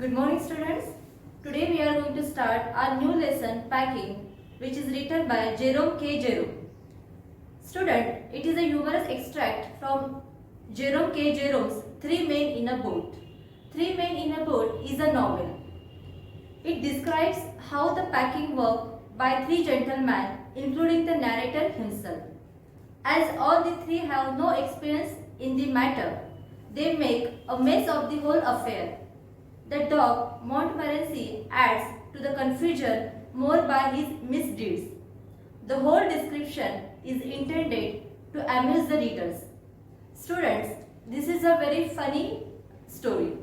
Good morning, students. Today we are going to start our new lesson packing, which is written by Jerome K. Jerome. Student, it is a humorous extract from Jerome K. Jerome's Three Men in a Boat. Three Men in a Boat is a novel. It describes how the packing work by three gentlemen, including the narrator himself. As all the three have no experience in the matter, they make a mess of the whole affair. The dog Montmorency adds to the confusion more by his misdeeds. The whole description is intended to amuse the readers. Students, this is a very funny story.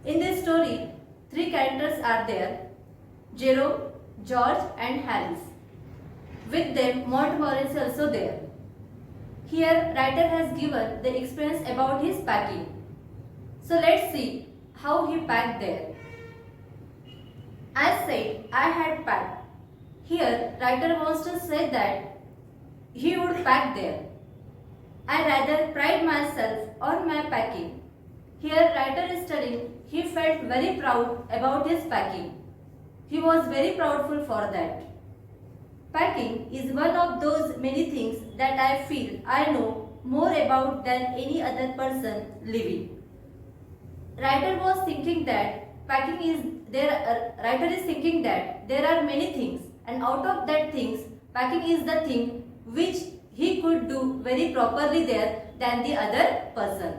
In this story, three characters are there: Jerome, George and Harris. With them, Montmorency also there. Here, writer has given the experience about his packing. So let's see how he packed there. As said, I had packed. Here, writer wants to say that he would pack there. I rather pride myself on my packing. Here, writer is telling he felt very proud about his packing. He was very proudful for that. Packing is one of those many things that I feel I know more about than any other person living. Writer was thinking that packing is there. Writer is thinking that there are many things, and out of that things, packing is the thing which he could do very properly there than the other person.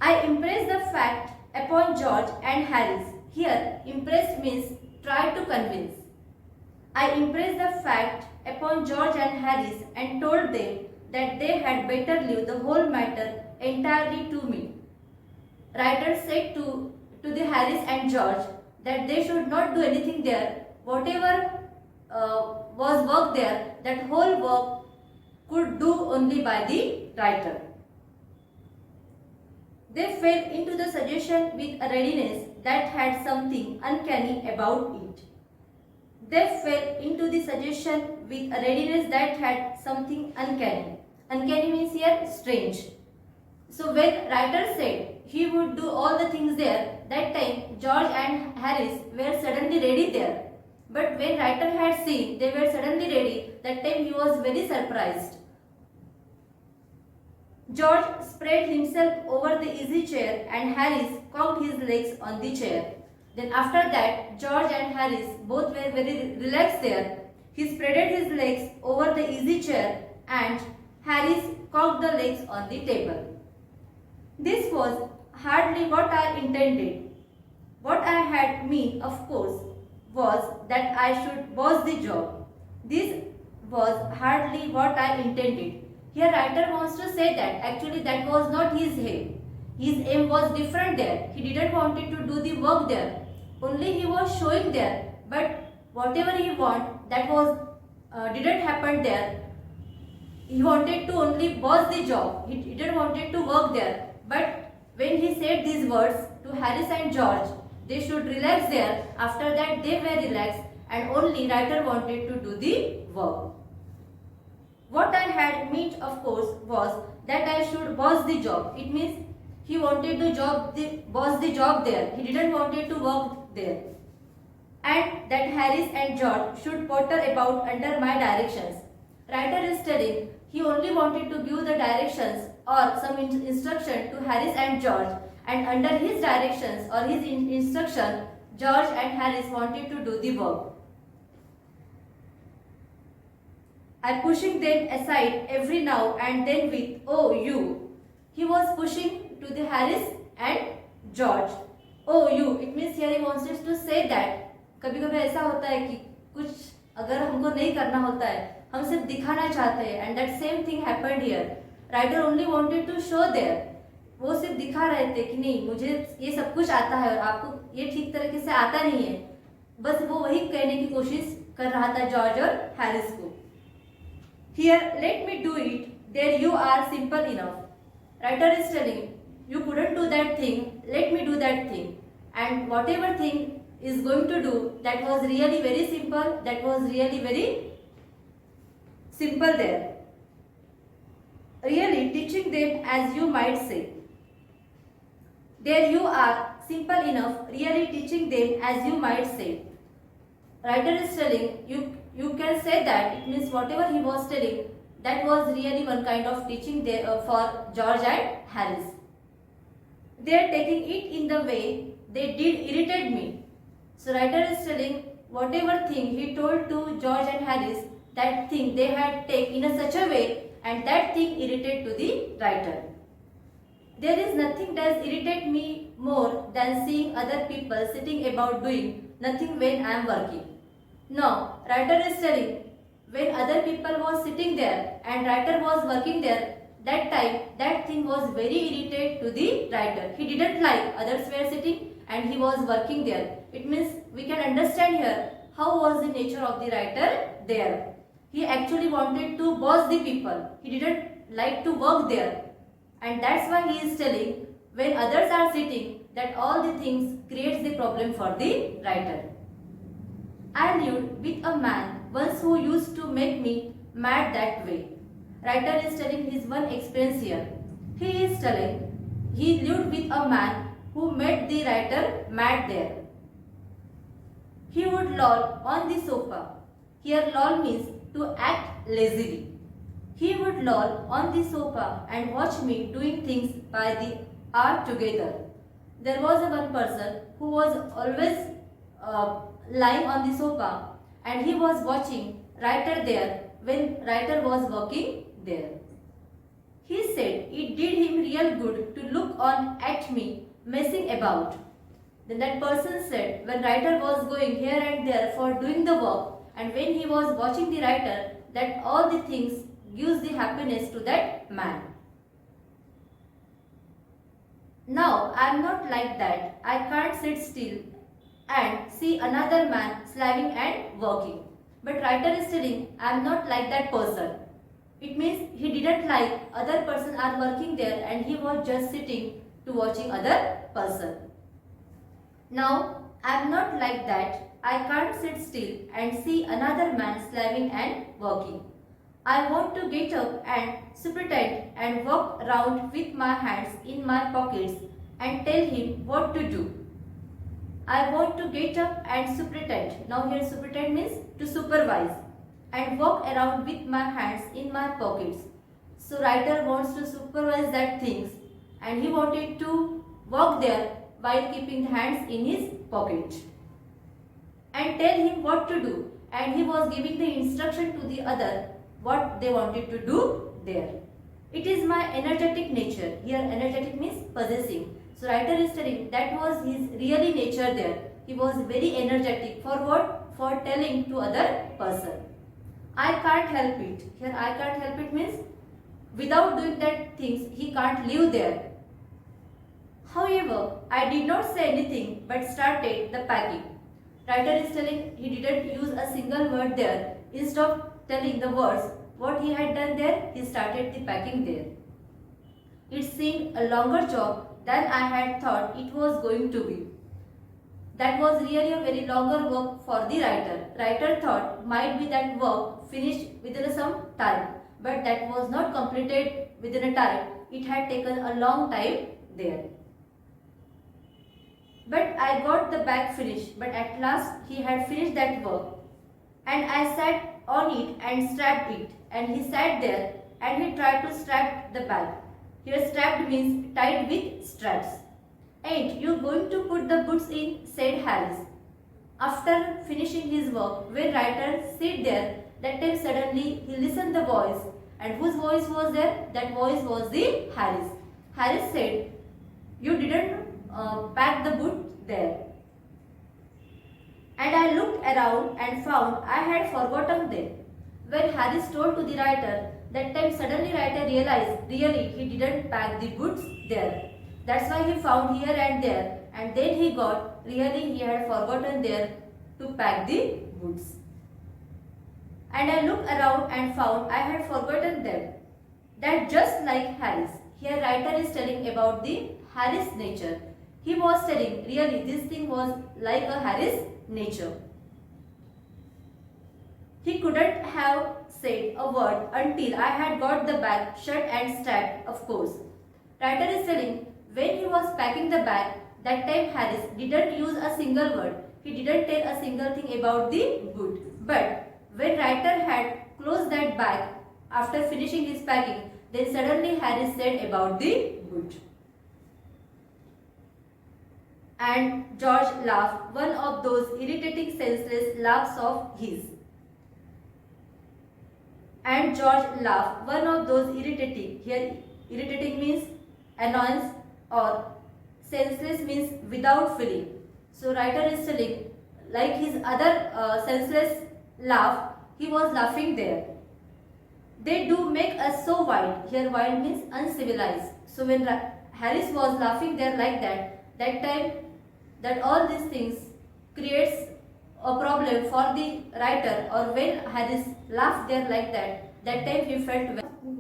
I impressed the fact upon George and Harris. Here, impressed means try to convince. I impressed the fact upon George and Harris and told them that they had better leave the whole matter entirely to me. Writer said to the Harris and George that they should not do anything there. Whatever was work there, that whole work could do only by the writer. They fell into the suggestion with a readiness that had something uncanny about it. They fell into the suggestion with a readiness that had something uncanny. Uncanny means here strange. So when writer said he would do all the things there, that time George and Harris were suddenly ready there. But when writer had seen they were suddenly ready, that time he was very surprised. George spread himself over the easy chair and Harris cocked his legs on the chair. Then after that, George and Harris both were very relaxed there. He spreaded his legs over the easy chair and Harris cocked the legs on the table. This was hardly what I intended. What I had meant, of course, was that I should boss the job. This was hardly what I intended. Here writer wants to say that actually that was not his aim. His aim was different there. He didn't want to do the work there. Only he was showing there. But whatever he want, that was didn't happen there. He wanted to only boss the job. He didn't wanted to work there. But when he said these words to Harris and George, they should relax there. After that they were relaxed and only writer wanted to do the work. What I had meant, of course, was that I should boss the job. It means he wanted to boss the job there. He didn't wanted to work there. And that Harris and George should potter about under my directions. Writer is telling he only wanted to give the directions or some instruction to Harris and George, and under his directions or his instruction, George and Harris wanted to do the work. I pushing them aside every now and then with, oh you. He was pushing to the Harris and George. Oh you, it means here he wants us to say that कभी कभी ऐसा होता है कि कुछ अगर हमको नहीं करना होता है, हम सिर्फ दिखाना चाहते हैं, and that same thing happened here. Writer only wanted to show there. वो सिर्फ दिखा रहे थे कि नहीं मुझे ये सब कुछ आता है और आपको ये ठीक तरीके से आता नहीं है. बस वो वही कहने की कोशिश कर रहा था जॉर्ज और हैरिस को. Here, let me do it. There you are simple enough. Writer is telling you couldn't do that thing. Let me do that thing. And whatever thing is going to do, that was really very simple. That was really very simple there. Really teaching them, as you might say. There you are, simple enough, really teaching them as you might say. Writer is telling you can say that it means whatever he was telling, that was really one kind of teaching there for George and Harris. They are taking it in the way they did irritate me. So writer is telling whatever thing he told to George and Harris, that thing they had taken in such a way, and that thing irritated to the writer. There is nothing that irritates me more than seeing other people sitting about doing nothing when I am working. Now, writer is telling when other people was sitting there and writer was working there, that time that thing was very irritated to the writer. He didn't like others were sitting and he was working there. It means we can understand here how was the nature of the writer there. He actually wanted to boss the people. He didn't like to work there. And that's why he is telling when others are sitting that all the things creates the problem for the writer. I lived with a man once who used to make me mad that way. Writer is telling his one experience here. He is telling he lived with a man who made the writer mad there. He would loll on the sofa. Here loll means to act lazily. He would loll on the sofa and watch me doing things by the hour together. There was a one person who was always lying on the sofa and he was watching writer there when writer was working there. He said it did him real good to look on at me messing about. Then that person said when writer was going here and there for doing the work, and when he was watching the writer, that all the things gives the happiness to that man. Now I am not like that. I can't sit still and see another man slaving and working. But writer is telling I am not like that person. It means he didn't like other person are working there and he was just sitting to watching other person. Now I am not like that. I can't sit still and see another man slaving and working. I want to get up and superintend and walk around with my hands in my pockets and tell him what to do. I want to get up and superintend. Now here superintend means to supervise and walk around with my hands in my pockets. So writer wants to supervise that things and he wanted to walk there while keeping the hands in his pocket and tell him what to do, and he was giving the instruction to the other what they wanted to do there. It is my energetic nature. Here energetic means possessing. So writer is telling that was his really nature there. He was very energetic for what? For telling to other person. I can't help it. Here I can't help it means without doing that things he can't live there. However, I did not say anything but started the packing. Writer is telling he didn't use a single word there. Instead of telling the words what he had done there, he started the packing there. It seemed a longer job than I had thought it was going to be. That was really a very longer work for the writer. Writer thought might be that work finished within some time, but that was not completed within a time. It had taken a long time there. But I got the bag finished, but at last he had finished that work. And I sat on it and strapped it, and he sat there and he tried to strap the bag. Here strapped means tied with straps. Ain't you going to put the boots in? Said Harris. After finishing his work, when writer sat there, that time suddenly he listened the voice. And whose voice was there? That voice was the Harris. Harris said, you didn't pack the boot there. And I looked around and found I had forgotten them. When Harris told to the writer, that time suddenly writer realized really he didn't pack the boots there. That's why he found here and there, and then he got really he had forgotten there to pack the boots. And I looked around and found I had forgotten them. That just like Harris. Here writer is telling about the Harris nature. He was telling really this thing was like a Harris nature. He couldn't have said a word until I had got the bag shut and strapped, of course. Writer is telling when he was packing the bag, that time Harris didn't use a single word. He didn't tell a single thing about the boot. But when writer had closed that bag after finishing his packing, then suddenly Harris said about the boot. And George laughed, one of those irritating senseless laughs of his. And George laughed, one of those irritating. Here irritating means annoyance or senseless means without feeling. So writer is telling, like his other senseless laugh, he was laughing there. They do make us so wild. Here wild means uncivilized. So when Harris was laughing there like that time that all these things creates a problem for the writer, or when Harris laughed there like that time he felt well.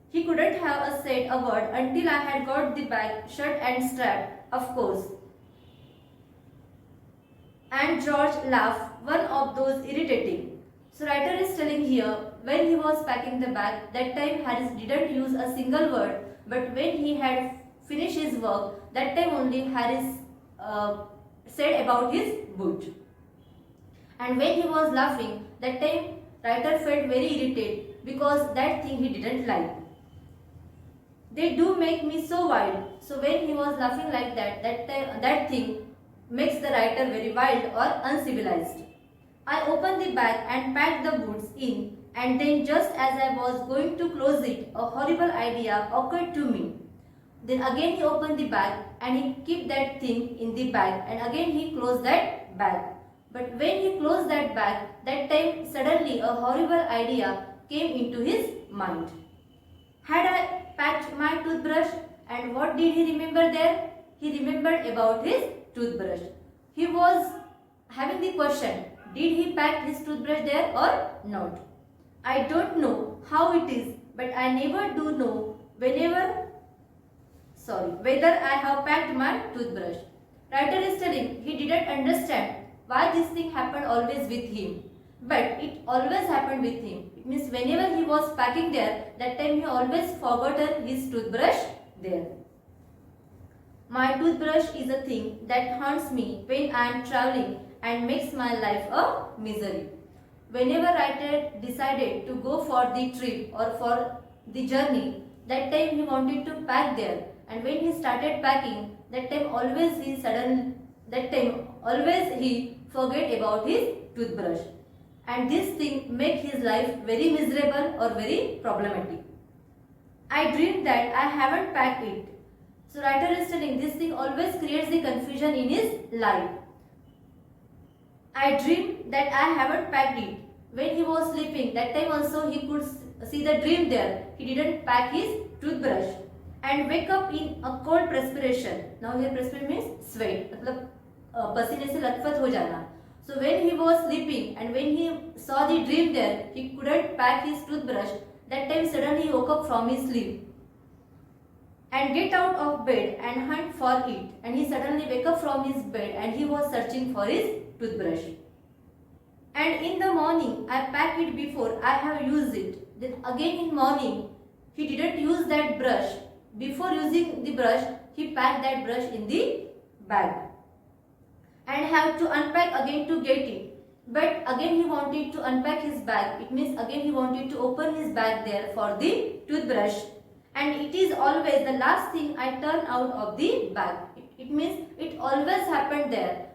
He couldn't have said a word until I had got the bag shut and strapped, of course. And George laughed, one of those irritating. So writer is telling here, when he was packing the bag, that time Harris didn't use a single word, but when he had finished his work, that time only Harris said about his boot. And when he was laughing, that time writer felt very irritated because that thing he didn't like. They do make me so wild. So when he was laughing like that thing makes the writer very wild or uncivilized. I opened the bag and packed the boots in, and then just as I was going to close it, a horrible idea occurred to me. Then again he opened the bag and he kept that thing in the bag, and again he closed that bag. But when he closed that bag, that time suddenly a horrible idea came into his mind. Had I packed my toothbrush, and what did he remember there? He remembered about his toothbrush. He was having the question, did he pack his toothbrush there or not? I don't know how it is, but I never do know whether I have packed my toothbrush. Writer is telling he didn't understand why this thing happened always with him. But it always happened with him. It means whenever he was packing there, that time he always forgotten his toothbrush there. My toothbrush is a thing that haunts me when I am traveling and makes my life a misery. Whenever writer decided to go for the trip or for the journey, that time he wanted to pack there. And when he started packing, that time always he forget about his toothbrush. And this thing make his life very miserable or very problematic. I dreamed that I haven't packed it. So writer is telling this thing always creates the confusion in his life. I dreamed that I haven't packed it. When he was sleeping, that time also he could see the dream there. He didn't pack his toothbrush and wake up in a cold perspiration. Now here perspiration means sweat. मतलब पसीने से लथपथ हो जाना. So when he was sleeping and when he saw the dream there, he couldn't pack his toothbrush. That time suddenly he woke up from his sleep and get out of bed and hunt for it. And he suddenly wake up from his bed and he was searching for his toothbrush. And in the morning, I pack it before I have used it. Then again in morning, he didn't use that brush. Before using the brush, he packed that brush in the bag and have to unpack again to get it. But again he wanted to unpack his bag. It means again he wanted to open his bag there for the toothbrush. And it is always the last thing I turn out of the bag. It means it always happened there.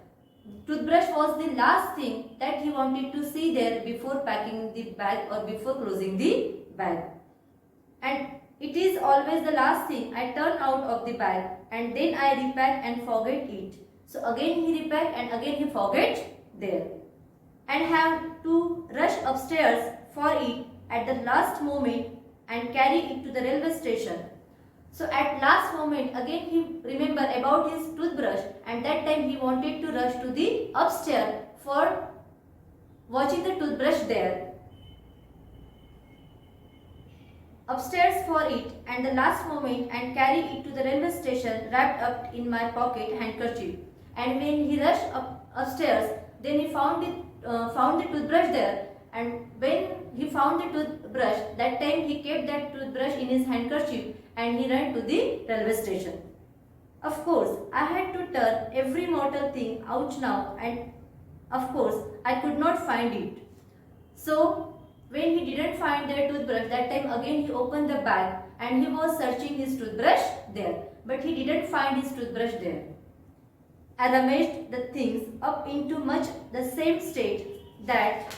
Toothbrush was the last thing that he wanted to see there before packing the bag or before closing the bag. And it is always the last thing I turn out of the bag, and then I repack and forget it. So again he repack and again he forget there. And have to rush upstairs for it at the last moment and carry it to the railway station. So at last moment again he remember about his toothbrush, and that time he wanted to rush to the upstairs for watching the toothbrush there. Upstairs for it and the last moment and carry it to the railway station wrapped up in my pocket handkerchief. And when he rushed upstairs, then he found the toothbrush there. And when he found the toothbrush, that time he kept that toothbrush in his handkerchief and he ran to the railway station. Of course, I had to turn every mortal thing out now, and of course, I could not find it. So, when he didn't find their toothbrush, that time again he opened the bag and he was searching his toothbrush there. But he didn't find his toothbrush there. I rummaged the things up into much the same state that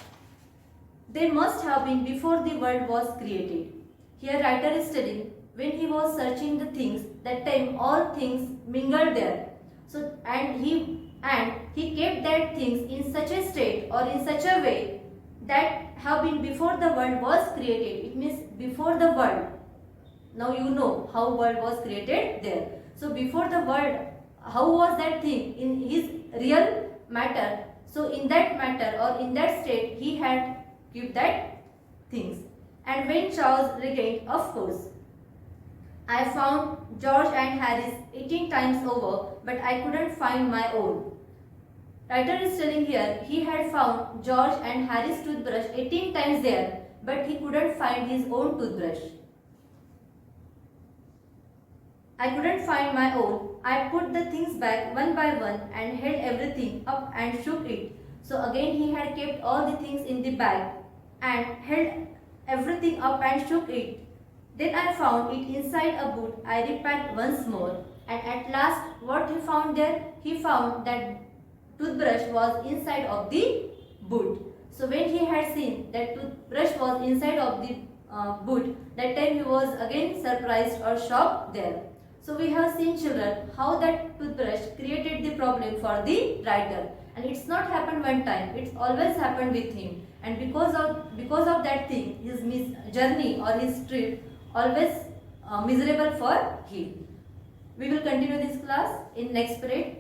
they must have been before the world was created. Here writer is telling, when he was searching the things, that time all things mingled there. So and he kept that things in such a state or in such a way that have been before the world was created. It means before the world. Now you know how world was created there. So before the world, how was that thing in his real matter? So in that matter or in that state, he had kept that things. And when Charles regained, of course, I found George and Harry's 18 times over, but I couldn't find my own. Writer is telling here, he had found George and Harry's toothbrush 18 times there, but he couldn't find his own toothbrush. I couldn't find my own. I put the things back one by one and held everything up and shook it. So again he had kept all the things in the bag and held everything up and shook it. Then I found it inside a boot. I repacked once more, and at last what he found there? He found that toothbrush was inside of the boot. So when he had seen that toothbrush was inside of the boot, that time he was again surprised or shocked there. So we have seen, children, how that toothbrush created the problem for the writer, and it's not happened one time, it's always happened with him, and because of that thing, his journey or his trip always miserable for him. We will continue this class in next period.